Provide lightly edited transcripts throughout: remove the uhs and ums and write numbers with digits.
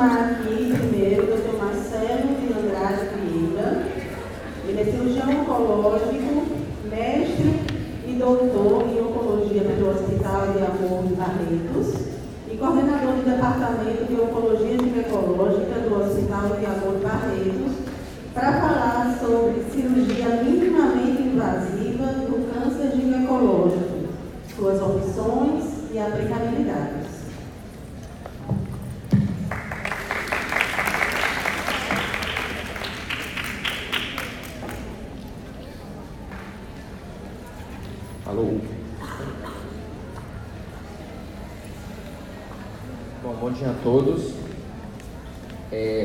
chamar aqui primeiro o Dr. Marcelo de Andrade Vieira. Ele é cirurgião oncológico, mestre e doutor em oncologia pelo Hospital de Amor de Barretos e coordenador do Departamento de Oncologia Ginecológica do Hospital de Amor de Barretos, para falar sobre cirurgia minimamente invasiva do câncer ginecológico, suas opções e aplicabilidades. Alô? Bom dia a todos.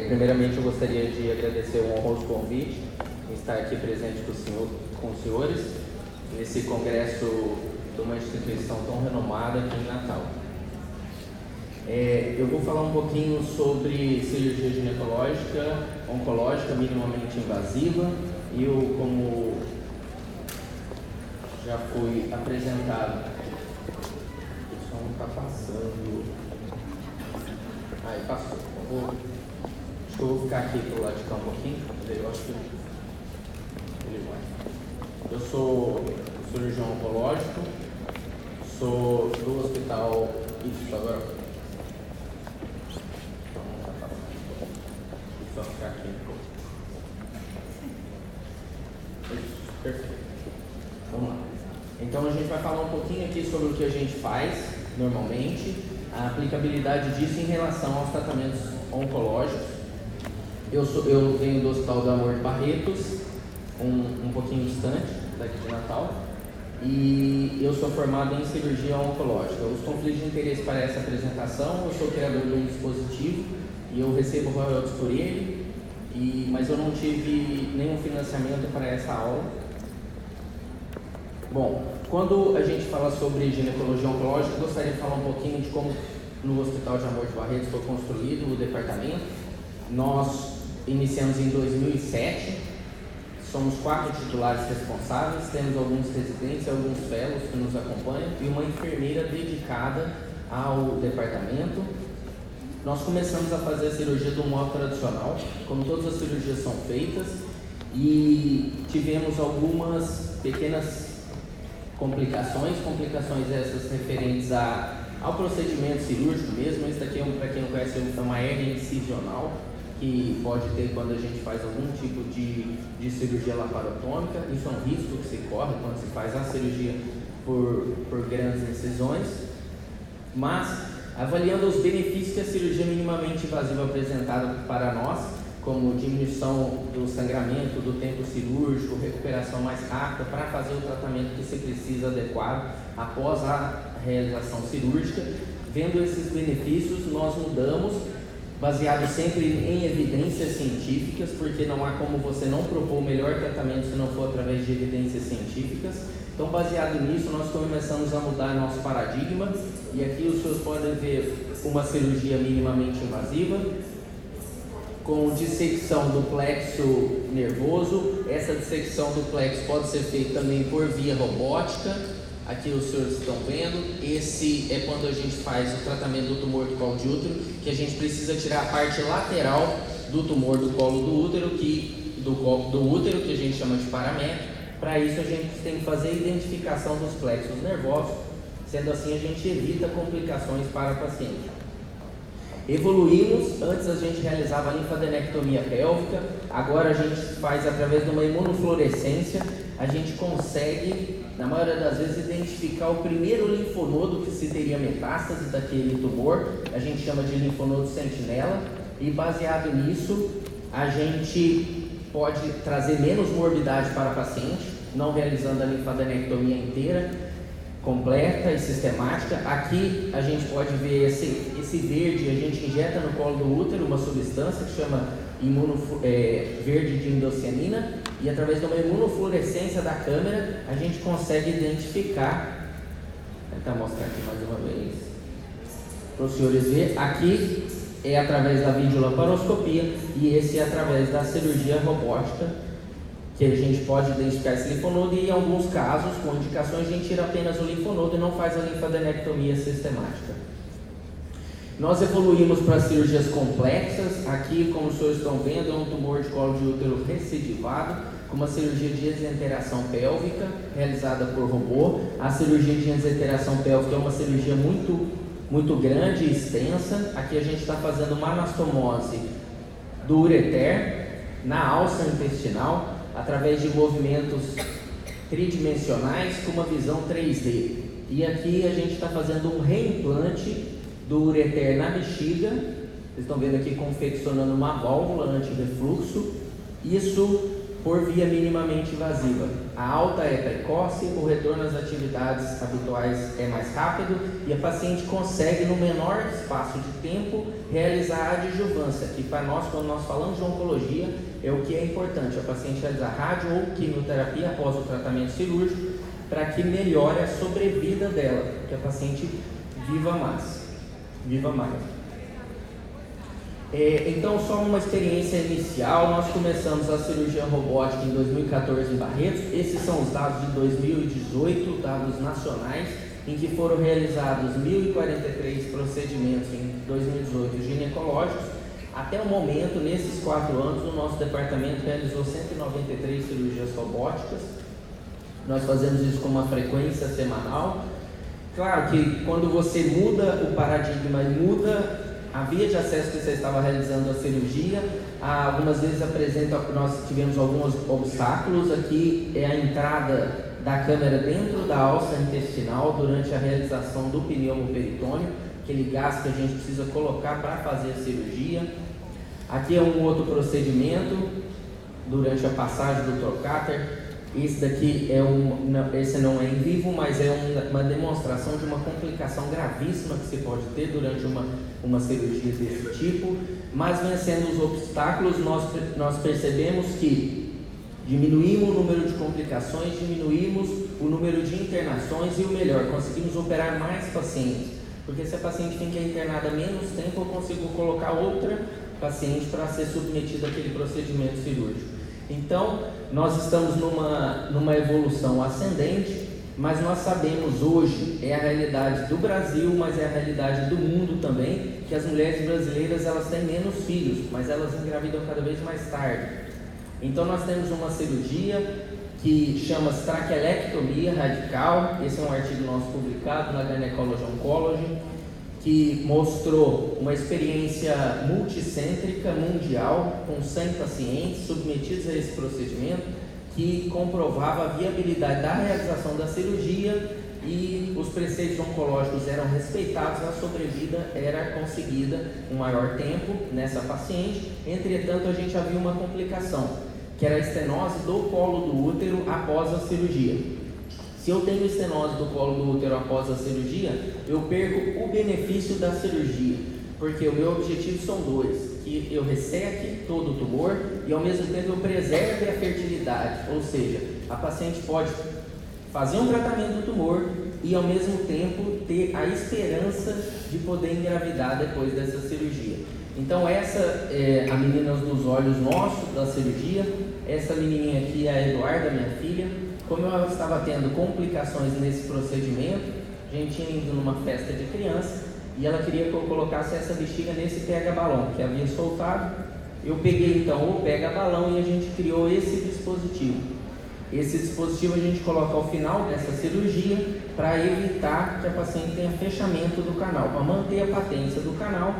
Primeiramente, eu gostaria de agradecer o honroso convite em estar aqui presente com os senhores nesse congresso de uma instituição tão renomada aqui em Natal. Eu vou falar um pouquinho sobre cirurgia ginecológica, oncológica minimamente invasiva e como já foi apresentado. O som não está passando. Aí passou. Acho que eu vou ficar aqui pro lado de cá um pouquinho. Eu acho que ele vai. Eu sou cirurgião oncológico, sou do hospital. Isso, agora. Só ficar aqui um pouco. Isso, perfeito. Vamos lá. Então a gente vai falar um pouquinho aqui sobre o que a gente faz normalmente, a aplicabilidade disso em relação aos tratamentos oncológicos. Eu venho do Hospital do Amor de Barretos, um pouquinho distante daqui de Natal, e eu sou formado em cirurgia oncológica. Os conflitos de interesse para essa apresentação: eu sou criador de um dispositivo e eu recebo royalties por ele, mas eu não tive nenhum financiamento para essa aula. Bom, quando a gente fala sobre ginecologia oncológica, eu gostaria de falar um pouquinho de como no Hospital de Amor de Barretos foi construído o departamento. Nós iniciamos em 2007, somos 4 titulares responsáveis, temos alguns residentes, alguns fellows que nos acompanham e uma enfermeira dedicada ao departamento. Nós começamos a fazer a cirurgia de um modo tradicional, como todas as cirurgias são feitas, e tivemos algumas pequenas complicações essas referentes ao procedimento cirúrgico mesmo. Esse daqui, para quem não conhece, é uma hérnia incisional que pode ter quando a gente faz algum tipo de cirurgia laparotômica. Isso é um risco que se corre quando se faz a cirurgia por grandes incisões. Mas, avaliando os benefícios que a cirurgia minimamente invasiva apresenta para nós, como diminuição do sangramento, do tempo cirúrgico, recuperação mais rápida para fazer o tratamento que se precisa adequado após a realização cirúrgica. Vendo esses benefícios, nós mudamos, baseado sempre em evidências científicas, porque não há como você não propor o melhor tratamento se não for através de evidências científicas. Então, baseado nisso, nós começamos a mudar nosso paradigma, e aqui os senhores podem ver uma cirurgia minimamente invasiva, com dissecção do plexo nervoso. Essa dissecção do plexo pode ser feita também por via robótica. Aqui os senhores estão vendo. Esse é quando a gente faz o tratamento do tumor do colo de útero, que a gente precisa tirar a parte lateral do tumor do colo do útero, que a gente chama de paramétrio. Para isso a gente tem que fazer a identificação dos plexos nervosos. Sendo assim, a gente evita complicações para o paciente. Evoluímos. Antes a gente realizava a linfadenectomia pélvica, agora a gente faz através de uma imunofluorescência. A gente consegue, na maioria das vezes, identificar o primeiro linfonodo que se teria metástase daquele tumor. A gente chama de linfonodo sentinela, e baseado nisso a gente pode trazer menos morbidade para o paciente, não realizando a linfadenectomia inteira, completa e sistemática. Aqui a gente pode ver esse verde. A gente injeta no colo do útero uma substância que chama verde de indocianina, e através de uma imunofluorescência da câmera a gente consegue identificar. Vou tentar mostrar aqui mais uma vez para os senhores verem. Aqui é através da videolaparoscopia, e esse é através da cirurgia robótica, que a gente pode identificar esse linfonodo, e em alguns casos, com indicações, a gente tira apenas o linfonodo e não faz a linfadenectomia sistemática. Nós evoluímos para cirurgias complexas. Aqui, como os senhores estão vendo, é um tumor de colo de útero recidivado, com uma cirurgia de exenteração pélvica, realizada por robô. A cirurgia de exenteração pélvica é uma cirurgia muito grande e extensa. Aqui a gente está fazendo uma anastomose do ureter na alça intestinal, através de movimentos tridimensionais com uma visão 3D. E aqui a gente está fazendo um reimplante do ureter na bexiga. Vocês estão vendo aqui confeccionando uma válvula anti-refluxo, isso por via minimamente invasiva. A alta é precoce, o retorno às atividades habituais é mais rápido e a paciente consegue, no menor espaço de tempo, realizar a adjuvância, que para nós, quando nós falamos de oncologia, é o que é importante, a paciente realizar rádio ou quimioterapia após o tratamento cirúrgico, para que melhore a sobrevida dela, que a paciente viva mais. Então, só uma experiência inicial. Nós começamos a cirurgia robótica em 2014 em Barretos. Esses são os dados de 2018, dados nacionais, em que foram realizados 1.043 procedimentos em 2018 ginecológicos. Até o momento, nesses 4 anos, o nosso departamento realizou 193 cirurgias robóticas. Nós fazemos isso com uma frequência semanal. Claro que quando você muda o paradigma e muda a via de acesso que você estava realizando a cirurgia, algumas vezes nós tivemos alguns obstáculos. Aqui é a entrada da câmera dentro da alça intestinal durante a realização do pneumoperitônio, aquele gás que a gente precisa colocar para fazer a cirurgia. Aqui é um outro procedimento durante a passagem do trocáter. Esse daqui esse não é em vivo, mas é uma demonstração de uma complicação gravíssima que se pode ter durante uma cirurgia desse tipo. Mas vencendo os obstáculos, nós percebemos que diminuímos o número de complicações, diminuímos o número de internações e o melhor, conseguimos operar mais pacientes. Porque se a paciente fica internada menos tempo, eu consigo colocar outra paciente para ser submetida àquele procedimento cirúrgico. Então, nós estamos numa evolução ascendente, mas nós sabemos hoje, é a realidade do Brasil, mas é a realidade do mundo também, que as mulheres brasileiras elas têm menos filhos, mas elas engravidam cada vez mais tarde. Então, nós temos uma cirurgia que chama-se traquelectomia radical. Esse é um artigo nosso publicado na Gynecology Oncology, que mostrou uma experiência multicêntrica mundial com 100 pacientes submetidos a esse procedimento, que comprovava a viabilidade da realização da cirurgia e os preceitos oncológicos eram respeitados, a sobrevida era conseguida um maior tempo nessa paciente. Entretanto, a gente havia uma complicação, que era a estenose do colo do útero após a cirurgia. Se eu tenho estenose do colo do útero após a cirurgia, eu perco o benefício da cirurgia, porque o meu objetivo são dois: que eu resseque todo o tumor e ao mesmo tempo eu preserve a fertilidade, ou seja, a paciente pode fazer um tratamento do tumor e ao mesmo tempo ter a esperança de poder engravidar depois dessa cirurgia. Então essa é a menina dos olhos nossos da cirurgia. Essa menininha aqui é a Eduarda, minha filha. Como eu estava tendo complicações nesse procedimento, a gente tinha ido numa festa de criança e ela queria que eu colocasse essa bexiga nesse pega-balão que havia soltado. Eu peguei então o pega-balão e a gente criou esse dispositivo. Esse dispositivo a gente coloca ao final dessa cirurgia para evitar que a paciente tenha fechamento do canal, para manter a patência do canal.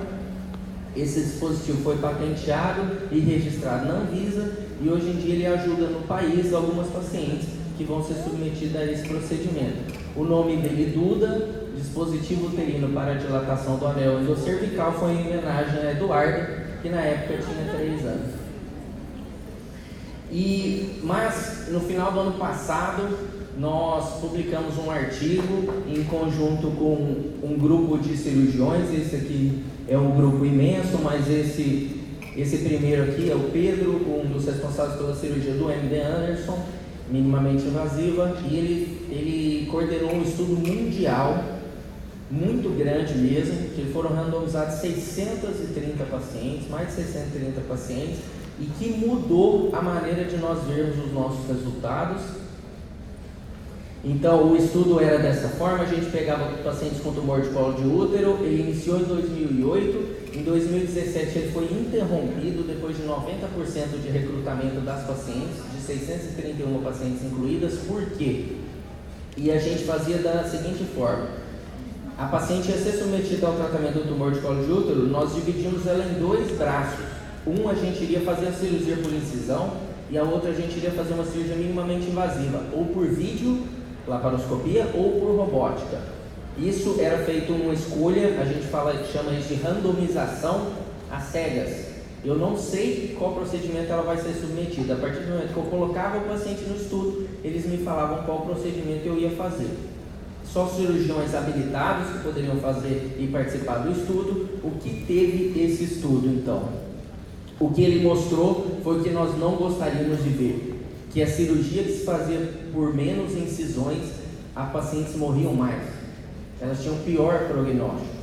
Esse dispositivo foi patenteado e registrado na Anvisa e hoje em dia ele ajuda no país algumas pacientes que vão ser submetidas a esse procedimento. O nome dele, Duda, dispositivo uterino para dilatação do anel endocervical, foi em homenagem a Eduarda, que na época tinha 3 anos. Mas no final do ano passado, nós publicamos um artigo em conjunto com um grupo de cirurgiões. Esse aqui é um grupo imenso, mas esse primeiro aqui é o Pedro, um dos responsáveis pela cirurgia do MD Anderson, minimamente invasiva, e ele coordenou um estudo mundial, muito grande mesmo, que foram randomizados 630 pacientes, mais de 630 pacientes, e que mudou a maneira de nós vermos os nossos resultados. Então, o estudo era dessa forma: a gente pegava pacientes com tumor de colo de útero. Ele iniciou em 2008, em 2017 ele foi interrompido depois de 90% de recrutamento das pacientes, de 631 pacientes incluídas. Por quê? E a gente fazia da seguinte forma: a paciente ia ser submetida ao tratamento do tumor de colo de útero, nós dividimos ela em dois braços. Um a gente iria fazer a cirurgia por incisão e a outra a gente iria fazer uma cirurgia minimamente invasiva, ou por vídeo, laparoscopia, ou por robótica. Isso era feito uma escolha, a gente chama isso de randomização às cegas. Eu não sei qual procedimento ela vai ser submetida. A partir do momento que eu colocava o paciente no estudo, eles me falavam qual procedimento eu ia fazer. Só cirurgiões habilitados que poderiam fazer e participar do estudo. O que teve esse estudo, então? O que ele mostrou foi o que nós não gostaríamos de ver, que a cirurgia que se fazia por menos incisões, as pacientes morriam mais, elas tinham pior prognóstico.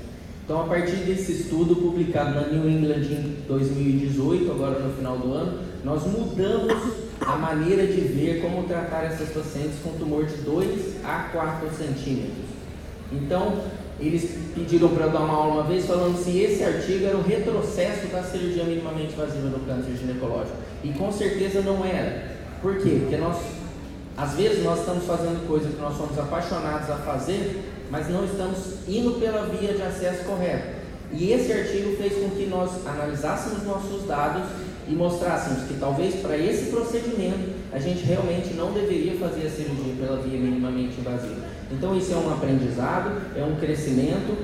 Então, a partir desse estudo publicado na New England em 2018, agora no final do ano, nós mudamos a maneira de ver como tratar essas pacientes com tumor de 2 a 4 centímetros. Então, eles pediram para eu dar uma aula uma vez falando se esse artigo era o retrocesso da cirurgia minimamente invasiva no câncer ginecológico. E com certeza não era. Por quê? Porque às vezes nós estamos fazendo coisa que nós somos apaixonados a fazer, mas não estamos indo pela via de acesso correta. E esse artigo fez com que nós analisássemos nossos dados e mostrássemos que talvez para esse procedimento a gente realmente não deveria fazer a cirurgia pela via minimamente invasiva. Então isso é um aprendizado, é um crescimento,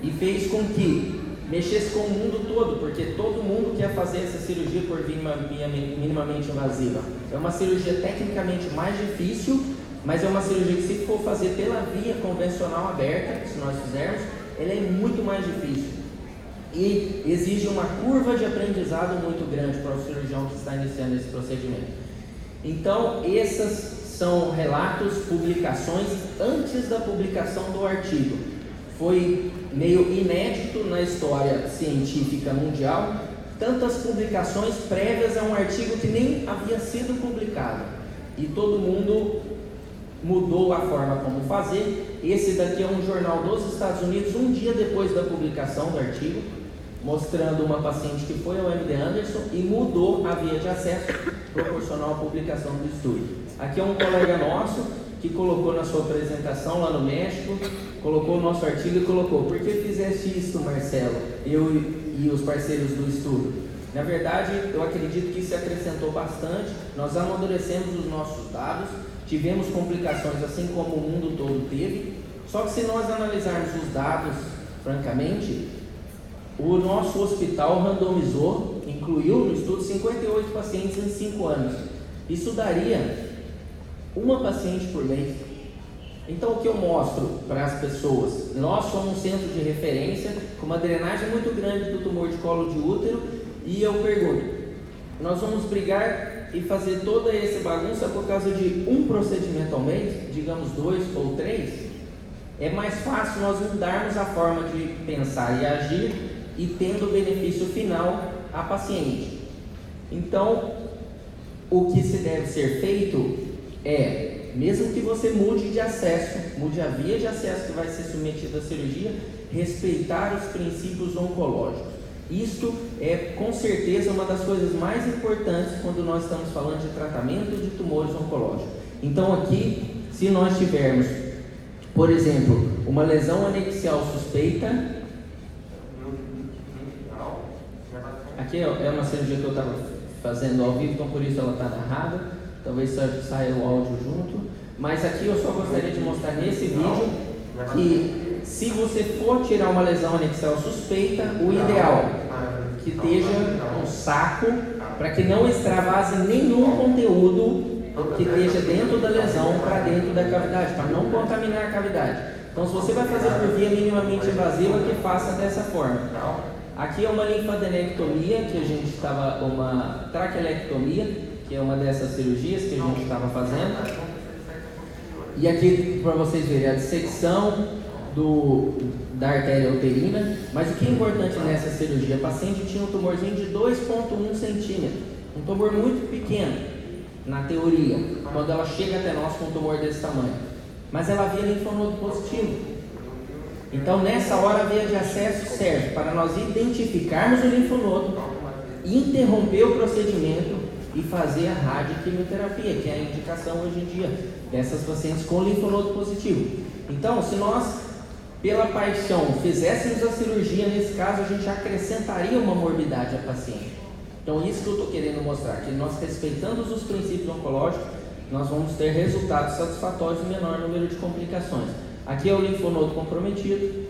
e fez com que mexesse com o mundo todo, porque todo mundo quer fazer essa cirurgia por via minimamente invasiva. É uma cirurgia tecnicamente mais difícil, mas é uma cirurgia que, se for fazer pela via convencional aberta, se nós fizermos, ela é muito mais difícil e exige uma curva de aprendizado muito grande para o cirurgião que está iniciando esse procedimento. Então, essas são relatos, publicações antes da publicação do artigo. Foi meio inédito na história científica mundial, tantas publicações prévias a um artigo que nem havia sido publicado. E todo mundo mudou a forma como fazer. Esse daqui é um jornal dos Estados Unidos, um dia depois da publicação do artigo, mostrando uma paciente que foi ao MD Anderson e mudou a via de acesso proporcional à publicação do estudo. Aqui é um colega nosso que colocou na sua apresentação lá no México, colocou o nosso artigo e colocou: por que fizeste isso, Marcelo? Eu e os parceiros do estudo. Na verdade, eu acredito que isso acrescentou bastante. Nós amadurecemos os nossos dados, tivemos complicações assim como o mundo todo teve. Só que se nós analisarmos os dados, francamente, o nosso hospital randomizou, incluiu no estudo 58 pacientes em 5 anos. Isso daria uma paciente por mês. Então, o que eu mostro para as pessoas? Nós somos um centro de referência com uma drenagem muito grande do tumor de colo de útero, e eu pergunto: nós vamos brigar e fazer toda essa bagunça por causa de um procedimento ao mês, digamos 2 ou 3? É mais fácil nós mudarmos a forma de pensar e agir e tendo benefício final à paciente. Então, o que se deve ser feito é, mesmo que você mude de acesso, mude a via de acesso que vai ser submetida à cirurgia, respeitar os princípios oncológicos. Isto é, com certeza, uma das coisas mais importantes quando nós estamos falando de tratamento de tumores oncológicos. Então, aqui, se nós tivermos, por exemplo, uma lesão anexial suspeita, aqui é uma cirurgia que eu estava fazendo ao vivo, então por isso ela está narrada, talvez saia o áudio junto, mas aqui eu só gostaria de mostrar nesse vídeo que, se você for tirar uma lesão anexial suspeita, o ideal é que esteja um saco para que não extravase nenhum conteúdo que esteja dentro da lesão para dentro da cavidade, para não contaminar a cavidade. Então, se você vai fazer por via minimamente invasiva, que faça dessa forma. Aqui é uma linfadenectomia, que a gente estava, uma traquelectomia, que é uma dessas cirurgias que a gente estava fazendo. E aqui, para vocês verem, a dissecção da artéria uterina. Mas o que é importante nessa cirurgia? A paciente tinha um tumorzinho de 2,1 centímetros, um tumor muito pequeno, na teoria, quando ela chega até nós com um tumor desse tamanho. mas ela havia linfonodo positivo. Então, nessa hora, a via de acesso serve para nós identificarmos o linfonodo, interromper o procedimento e fazer a radioquimioterapia, que é a indicação hoje em dia dessas pacientes com linfonodo positivo. Então, se nós, pela paixão, fizéssemos a cirurgia, nesse caso, a gente acrescentaria uma morbidade à paciente. Então, isso que eu estou querendo mostrar, que nós, respeitando os princípios oncológicos, nós vamos ter resultados satisfatórios e menor número de complicações. Aqui é o linfonodo comprometido.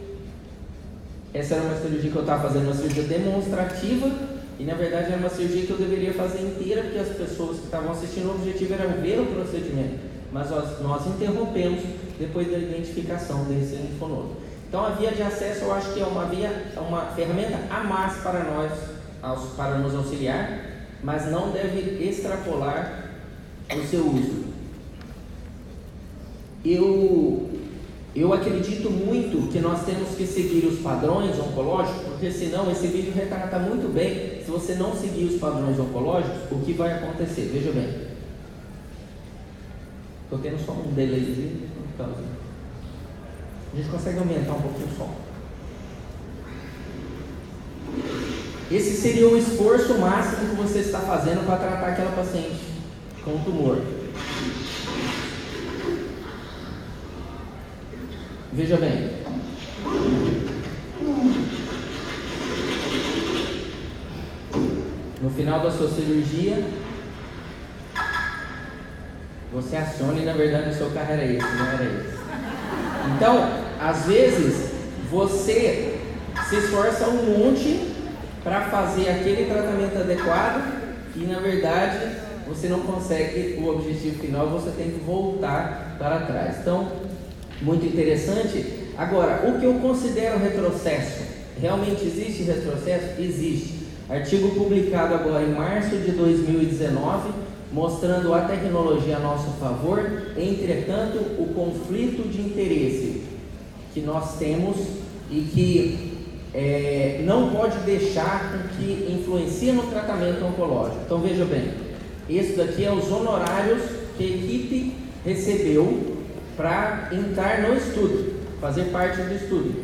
Essa era uma cirurgia que eu estava fazendo, uma cirurgia demonstrativa, e na verdade era uma cirurgia que eu deveria fazer inteira, porque as pessoas que estavam assistindo, o objetivo era ver o procedimento, mas nós interrompemos depois da identificação desse linfonodo. Então, a via de acesso, eu acho que é uma ferramenta a mais para nós, para nos auxiliar, mas não deve extrapolar o seu uso. Eu acredito muito que nós temos que seguir os padrões oncológicos, porque senão esse vídeo retrata muito bem, se você não seguir os padrões oncológicos, o que vai acontecer. Veja bem. Estou tendo só um delayzinho. A gente consegue aumentar um pouquinho o som. Esse seria o esforço máximo que você está fazendo para tratar aquela paciente com tumor. Veja bem. No final da sua cirurgia, você aciona e na verdade o seu carro era esse, não era esse. Então, às vezes, você se esforça um monte para fazer aquele tratamento adequado e na verdade você não consegue o objetivo final, você tem que voltar para trás. Então, muito interessante. Agora, o que eu considero retrocesso? Realmente existe retrocesso? Existe. Artigo publicado agora em março de 2019, mostrando a tecnologia a nosso favor. Entretanto, o conflito de interesse que nós temos e que não pode deixar com que influencie no tratamento oncológico. Então, veja bem, esse daqui é os honorários que a equipe recebeu para entrar no estudo, fazer parte do estudo.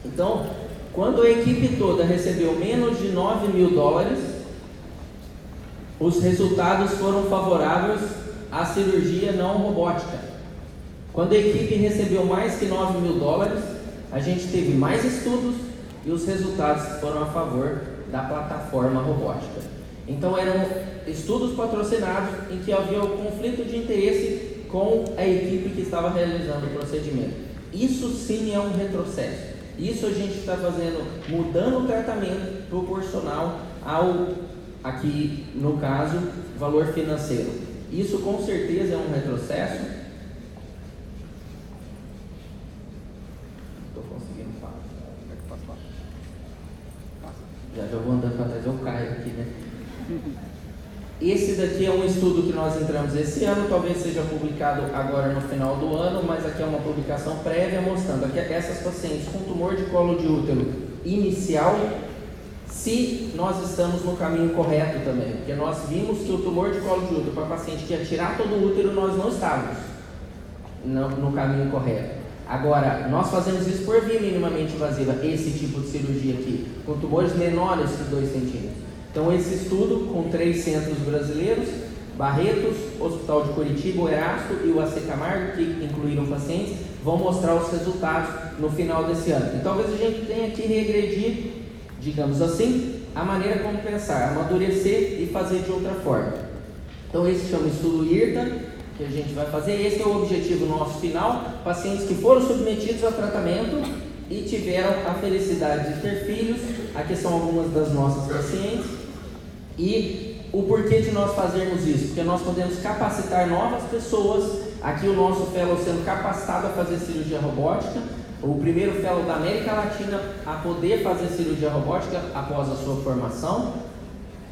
Então, quando a equipe toda recebeu menos de $9.000, os resultados foram favoráveis à cirurgia não robótica. Quando a equipe recebeu mais que $9.000, a gente teve mais estudos e os resultados foram a favor da plataforma robótica. Então, eram estudos patrocinados em que havia o conflito de interesse com a equipe que estava realizando o procedimento. Isso sim é um retrocesso. Isso a gente está fazendo, mudando o tratamento proporcional ao, aqui no caso, valor financeiro. Isso com certeza é um retrocesso. Estou conseguindo falar. Já vou andando para trás, eu caio aqui, né? Esse daqui é um estudo que nós entramos esse ano, talvez seja publicado agora no final do ano, mas aqui é uma publicação prévia mostrando que essas pacientes com tumor de colo de útero inicial, se nós estamos no caminho correto também, porque nós vimos que o tumor de colo de útero para paciente que ia tirar todo o útero, nós não estávamos no caminho correto. Agora, nós fazemos isso por via minimamente invasiva, esse tipo de cirurgia aqui, com tumores menores que 2 centímetros. Então, esse estudo com 3 centros brasileiros, Barretos, Hospital de Curitiba, o Erasto e o AC Camargo, que incluíram pacientes, vão mostrar os resultados no final desse ano. Então, talvez a gente tenha que regredir, digamos assim, a maneira como pensar, amadurecer e fazer de outra forma. Então, esse chama estudo IRTA, que a gente vai fazer. Esse é o objetivo nosso final, pacientes que foram submetidos a tratamento e tiveram a felicidade de ter filhos. Aqui são algumas das nossas pacientes. E o porquê de nós fazermos isso? Porque nós podemos capacitar novas pessoas. Aqui o nosso fellow sendo capacitado a fazer cirurgia robótica, o primeiro fellow da América Latina a poder fazer cirurgia robótica após a sua formação.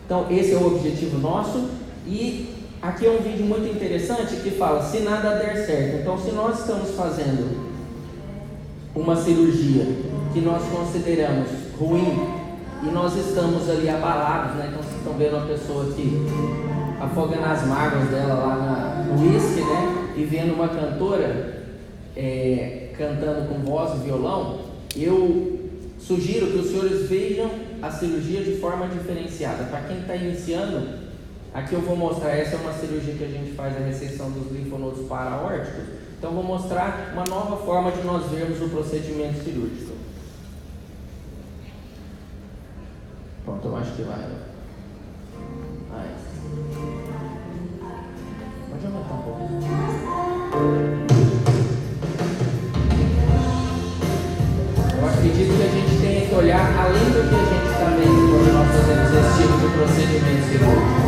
Então esse é o objetivo nosso. E aqui é um vídeo muito interessante que fala, se nada der certo. Então, se nós estamos fazendo uma cirurgia que nós consideramos ruim e nós estamos ali abalados, né? Então vocês estão vendo uma pessoa que afoga nas mágoas dela lá no uísque, né? E vendo uma cantora, cantando com voz e violão, eu sugiro que os senhores vejam a cirurgia de forma diferenciada. Para quem está iniciando, aqui eu vou mostrar, essa é uma cirurgia que a gente faz, a reseção dos linfonodos para-aórticos. Então vou mostrar uma nova forma de nós vermos o procedimento cirúrgico. Pronto, eu acho que vai. Pode aumentar um pouco. Eu acredito que a gente tem que olhar além do que a gente está vendo quando nós fazemos esse tipo de procedimento cirúrgico.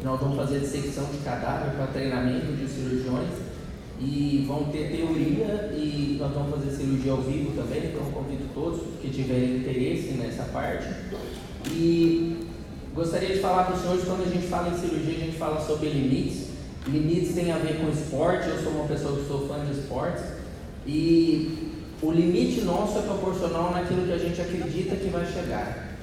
Nós vamos fazer dissecção de cadáver para treinamento de cirurgiões e vão ter teoria e nós vamos fazer cirurgia ao vivo também, então convido todos que tiverem interesse nessa parte. E gostaria de falar para os senhores, quando a gente fala em cirurgia, a gente fala sobre limites. Limites tem a ver com esporte, eu sou uma pessoa que sou fã de esportes e o limite nosso é proporcional naquilo que a gente acredita que vai chegar.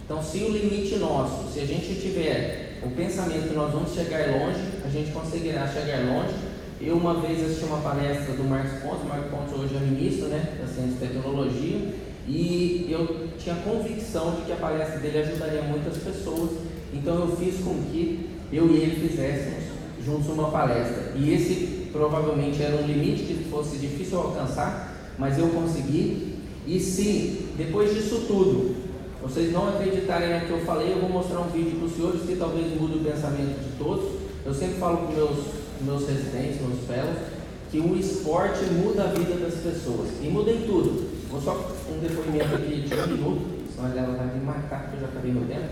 Então, se o limite nosso, se a gente tiver o pensamento que nós vamos chegar longe, a gente conseguirá chegar longe. Eu uma vez assisti uma palestra do Marcos Pontes. O Marcos Pontes hoje é ministro, da Ciência e Tecnologia, e eu tinha convicção de que a palestra dele ajudaria muitas pessoas, então eu fiz com que eu e ele fizéssemos juntos uma palestra, e esse provavelmente era um limite que fosse difícil alcançar, mas eu consegui. E se depois disso tudo vocês não acreditarem no que eu falei, eu vou mostrar um vídeo para os senhores que talvez mude o pensamento de todos. Eu sempre falo para meus residentes, meus fellows, que o esporte muda a vida das pessoas, e muda em tudo. Vou só um depoimento aqui de 1 minuto, senão ela vai me matar, porque eu já acabei meu tempo.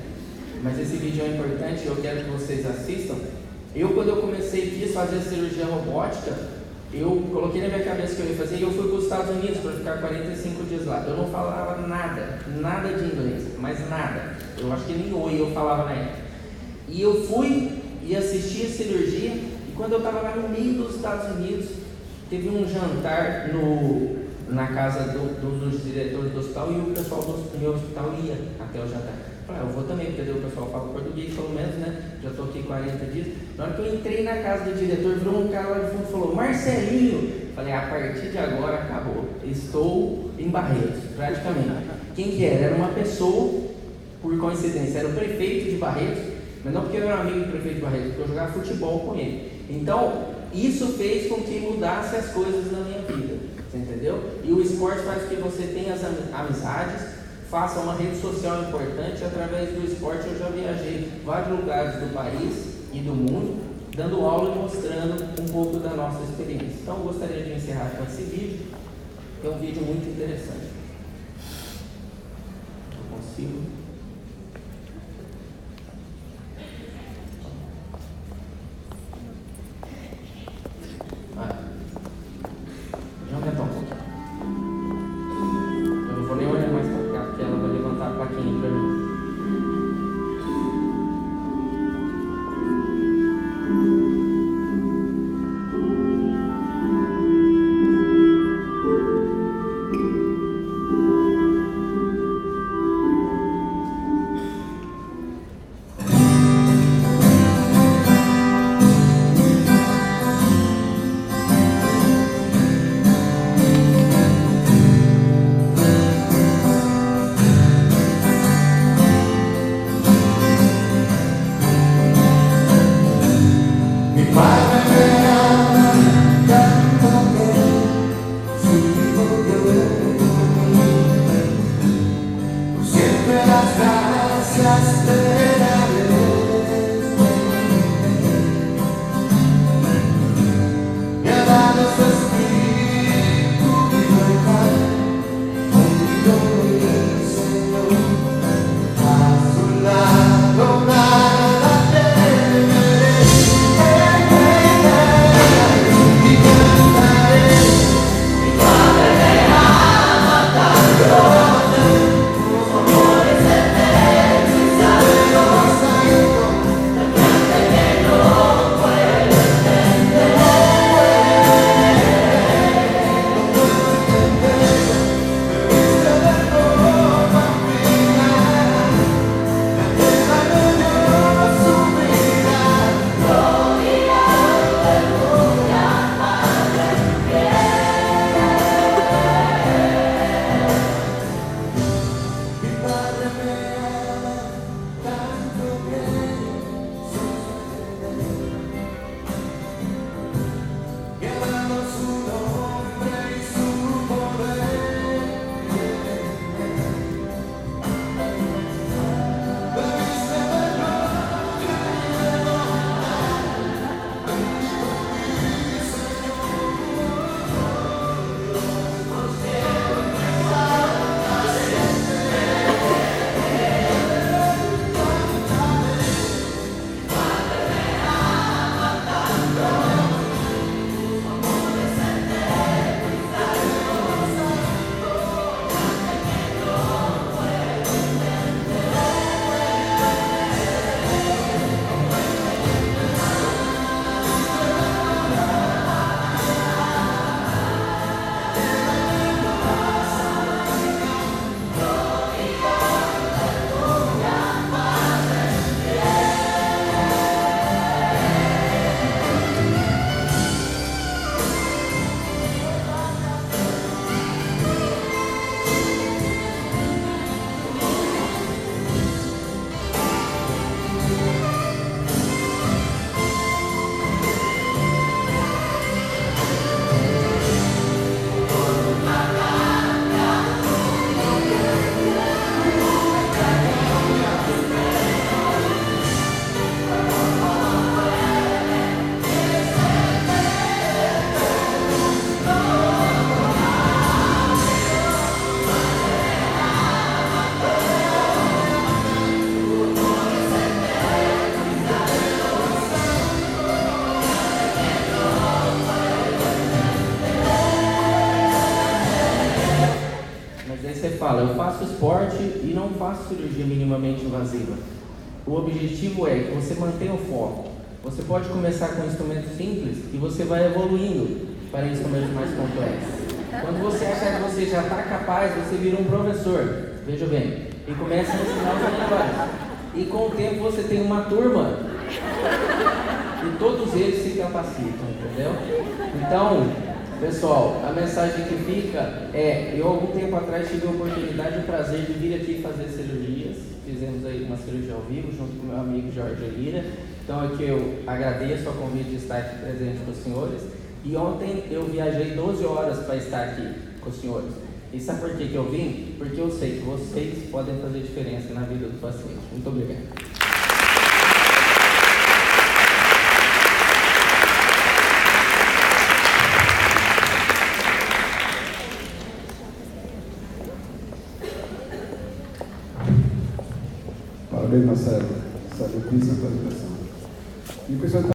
Mas esse vídeo é importante e eu quero que vocês assistam. Quando eu comecei e quis fazer cirurgia robótica, eu coloquei na minha cabeça que eu ia fazer e eu fui para os Estados Unidos para ficar 45 dias lá. Eu não falava nada de inglês, mas nada. Eu acho que nem oi eu falava na época. E eu fui e assisti a cirurgia, e quando eu estava lá no meio dos Estados Unidos, teve um jantar na casa dos diretores do hospital, e o pessoal do meu hospital ia até o jantar. Eu falei, eu vou também, porque o pessoal fala português, pelo menos, né? Já estou aqui 40 dias. Na hora que eu entrei na casa do diretor, virou um cara lá de fundo e falou, Marcelinho. Falei, a partir de agora acabou. Estou em Barretos, praticamente. Quem que era? Era uma pessoa, por coincidência, era o prefeito de Barretos, mas não porque eu era amigo do prefeito de Barretos, porque eu jogava futebol com ele. Então, isso fez com que mudasse as coisas na minha vida, você entendeu? E o esporte faz com que você tenha as amizades, faça uma rede social importante. Através do esporte eu já viajei vários lugares do país e do mundo, dando aula e mostrando um pouco da nossa experiência. Então eu gostaria de encerrar com esse vídeo, que é um vídeo muito interessante. Eu consigo. fala, eu faço esporte e não faço cirurgia minimamente invasiva. O objetivo é que você mantenha o foco. Você pode começar com instrumentos simples e você vai evoluindo para instrumentos mais complexos. Quando você acha que você já está capaz, você vira um professor, veja bem, e começa a ensinar os melhores. E com o tempo você tem uma turma e todos eles se capacitam, entendeu? Então, pessoal, a mensagem que fica é, eu algum tempo atrás tive a oportunidade e o prazer de vir aqui fazer cirurgias. Fizemos aí uma cirurgia ao vivo junto com meu amigo Jorge Lira. Então aqui eu agradeço ao convite de estar aqui presente com os senhores. E ontem eu viajei 12 horas para estar aqui com os senhores. E sabe por que eu vim? Porque eu sei que vocês podem fazer diferença na vida do paciente. Muito obrigado. Parabéns, Marcelo. Essa riquíssima apresentação. E o pessoal